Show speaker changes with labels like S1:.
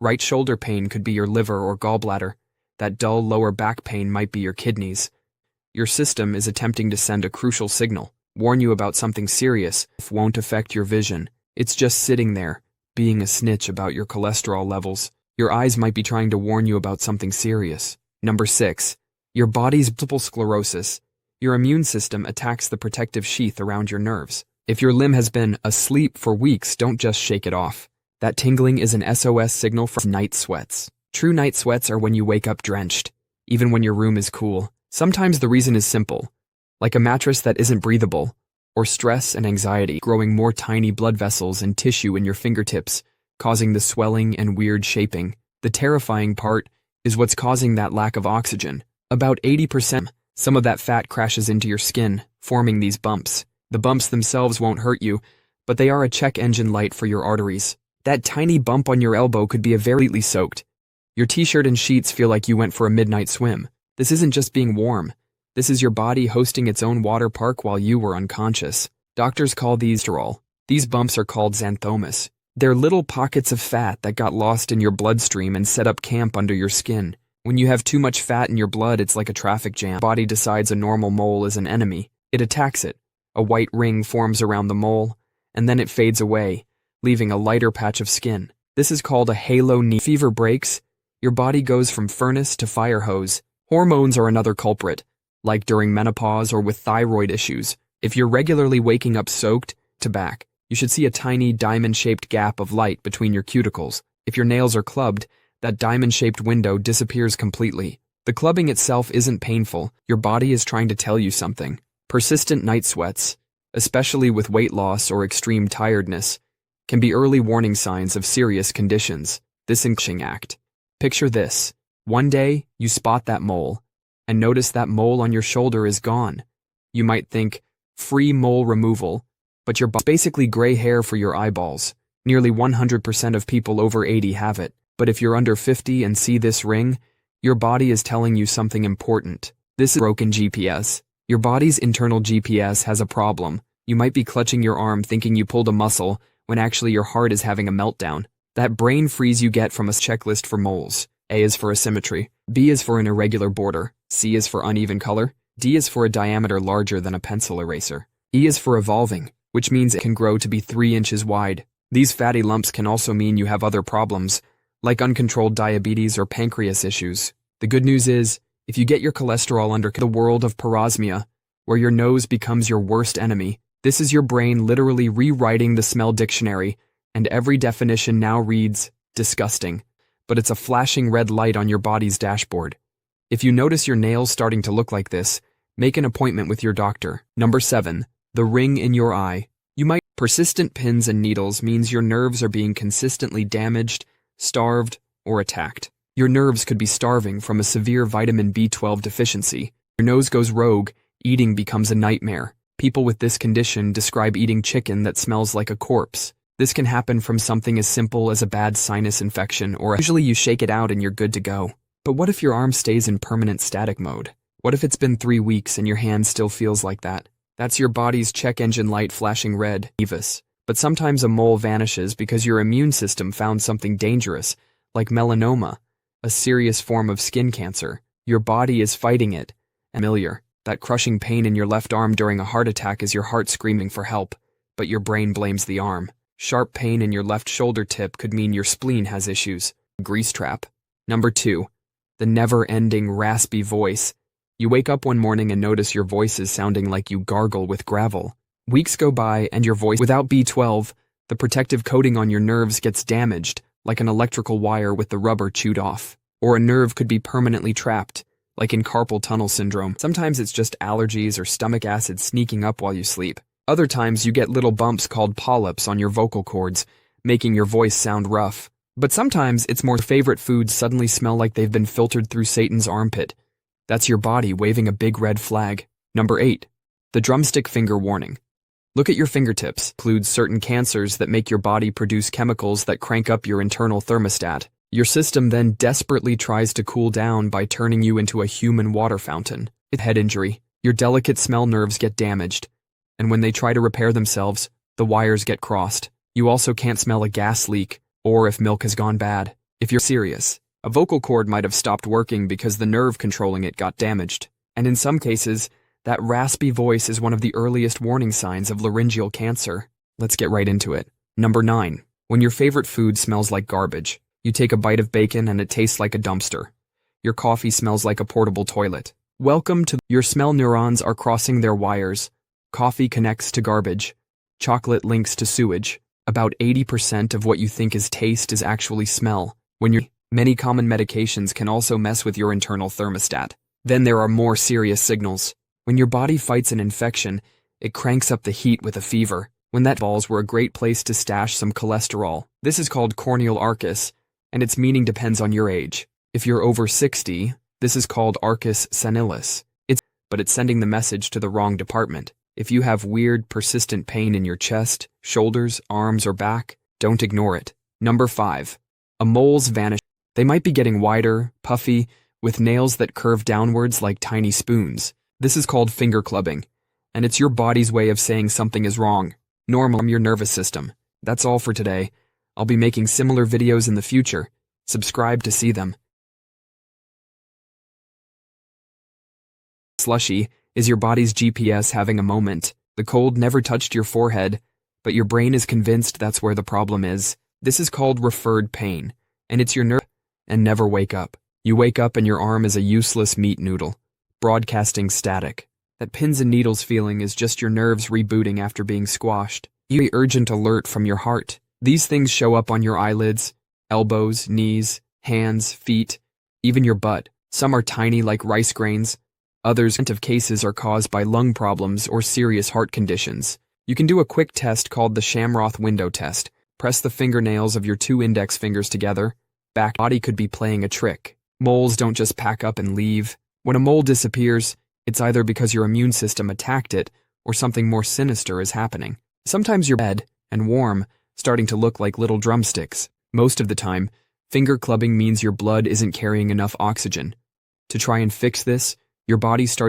S1: Right shoulder pain could be your liver or gallbladder. That dull lower back pain might be your kidneys. Your system is attempting to send a crucial signal, warn you about something serious. It won't affect your vision. It's just sitting there, being a snitch about your cholesterol levels. Your eyes might be trying to warn you about something serious. Number 6. Your body's multiple sclerosis. Your immune system attacks the protective sheath around your nerves. If your limb has been asleep for weeks, don't just shake it off. That tingling is an SOS signal for night sweats. True night sweats are when you wake up drenched, even when your room is cool. Sometimes the reason is simple, like a mattress that isn't breathable, or stress and anxiety growing more tiny blood vessels and tissue in your fingertips, causing the swelling and weird shaping. The terrifying part is what's causing that lack of oxygen. About 80%. Some of that fat crashes into your skin, forming these bumps. The bumps themselves won't hurt you, but they are a check engine light for your arteries. That tiny bump on your elbow could be completely soaked. Your t-shirt and sheets feel like you went for a midnight swim. This isn't just being warm. This is your body hosting its own water park while you were unconscious. Doctors call these cholesterol. These bumps are called xanthomas. They're little pockets of fat that got lost in your bloodstream and set up camp under your skin. When you have too much fat in your blood, it's like a traffic jam. Your body decides a normal mole is an enemy. It attacks it. A white ring forms around the mole, and then it fades away, leaving a lighter patch of skin. This is called a halo knee. Fever breaks. Your body goes from furnace to fire hose. Hormones are another culprit, like during menopause or with thyroid issues. If you're regularly waking up soaked to back, you should see a tiny diamond-shaped gap of light between your cuticles. If your nails are clubbed, that diamond-shaped window disappears completely. The clubbing itself isn't painful. Your body is trying to tell you something. Persistent night sweats, especially with weight loss or extreme tiredness, can be early warning signs of serious conditions. This inching act. Picture this. One day, you spot that mole, and notice that mole on your shoulder is gone. You might think, free mole removal, but you're basically gray hair for your eyeballs. Nearly 100% of people over 80 have it. But if you're under 50 and see this ring, your body is telling you something important. This is broken GPS. Your body's internal GPS has a problem. You might be clutching your arm thinking you pulled a muscle, when actually your heart is having a meltdown. That brain freeze you get from a checklist for moles. A is for asymmetry, B is for an irregular border, C is for uneven color, D is for a diameter larger than a pencil eraser. E is for evolving, which means it can grow to be 3 inches wide. These fatty lumps can also mean you have other problems, like uncontrolled diabetes or pancreas issues. The good news is, if you get your cholesterol under the world of parosmia, where your nose becomes your worst enemy, this is your brain literally rewriting the smell dictionary, and every definition now reads, disgusting. But it's a flashing red light on your body's dashboard. If you notice your nails starting to look like this, make an appointment with your doctor. Number 7. The ring in your eye. Persistent pins and needles means your nerves are being consistently damaged, starved, or attacked. Your nerves could be starving from a severe vitamin B12 deficiency. Your nose goes rogue, eating becomes a nightmare. People with this condition describe eating chicken that smells like a corpse. This can happen from something as simple as a bad sinus infection or usually you shake it out and you're good to go. But what if your arm stays in permanent static mode? What if it's been 3 weeks and your hand still feels like that? That's your body's check engine light flashing red. But sometimes a mole vanishes because your immune system found something dangerous, like melanoma, a serious form of skin cancer. Your body is fighting it. Familiar. That crushing pain in your left arm during a heart attack is your heart screaming for help, but your brain blames the arm. Sharp pain in your left shoulder tip could mean your spleen has issues. Grease trap. Number 2. The never-ending raspy voice. You wake up one morning and notice your voice is sounding like you gargle with gravel. Weeks go by and your voice, without B12, the protective coating on your nerves gets damaged, like an electrical wire with the rubber chewed off. Or a nerve could be permanently trapped, like in carpal tunnel syndrome. Sometimes it's just allergies or stomach acid sneaking up while you sleep. Other times you get little bumps called polyps on your vocal cords, making your voice sound rough. But sometimes it's more favorite foods suddenly smell like they've been filtered through Satan's armpit. That's your body waving a big red flag. Number 8. The drumstick finger warning. Look at your fingertips. Includes certain cancers that make your body produce chemicals that crank up your internal thermostat. Your system then desperately tries to cool down by turning you into a human water fountain. With head injury, your delicate smell nerves get damaged, and when they try to repair themselves, the wires get crossed. You also can't smell a gas leak, or if milk has gone bad. If you're serious, a vocal cord might have stopped working because the nerve controlling it got damaged. And in some cases, that raspy voice is one of the earliest warning signs of laryngeal cancer. Let's get right into it. Number 9. When your favorite food smells like garbage. You take a bite of bacon and it tastes like a dumpster. Your coffee smells like a portable toilet. Welcome to your smell neurons are crossing their wires. Coffee connects to garbage. Chocolate links to sewage. About 80% of what you think is taste is actually smell. Many common medications can also mess with your internal thermostat. Then there are more serious signals. When your body fights an infection, it cranks up the heat with a fever. When that balls were a great place to stash some cholesterol. This is called corneal arcus, and its meaning depends on your age. If you're over 60, this is called arcus senilis. But it's sending the message to the wrong department. If you have weird, persistent pain in your chest, shoulders, arms, or back, don't ignore it. Number 5. A mole's vanish. They might be getting wider, puffy, with nails that curve downwards like tiny spoons. This is called finger clubbing, and it's your body's way of saying something is wrong. Normal your nervous system. That's all for today. I'll be making similar videos in the future. Subscribe to see them. Slushy is your body's GPS having a moment. The cold never touched your forehead, but your brain is convinced that's where the problem is. This is called referred pain, and it's your nerve. And never wake up. You wake up and your arm is a useless meat noodle, broadcasting static. That pins and needles feeling is just your nerves rebooting after being squashed. You get urgent alert from your heart. These things show up on your eyelids, elbows, knees, hands, feet, even your butt. Some are tiny like rice grains. Others of cases are caused by lung problems or serious heart conditions. You can do a quick test called the Shamroth window test. Press the fingernails of your 2 index fingers together. Back body could be playing a trick. Moles don't just pack up and leave. When a mole disappears, it's either because your immune system attacked it or something more sinister is happening. Sometimes you're red and warm, starting to look like little drumsticks. Most of the time, finger clubbing means your blood isn't carrying enough oxygen. To try and fix this, your body starts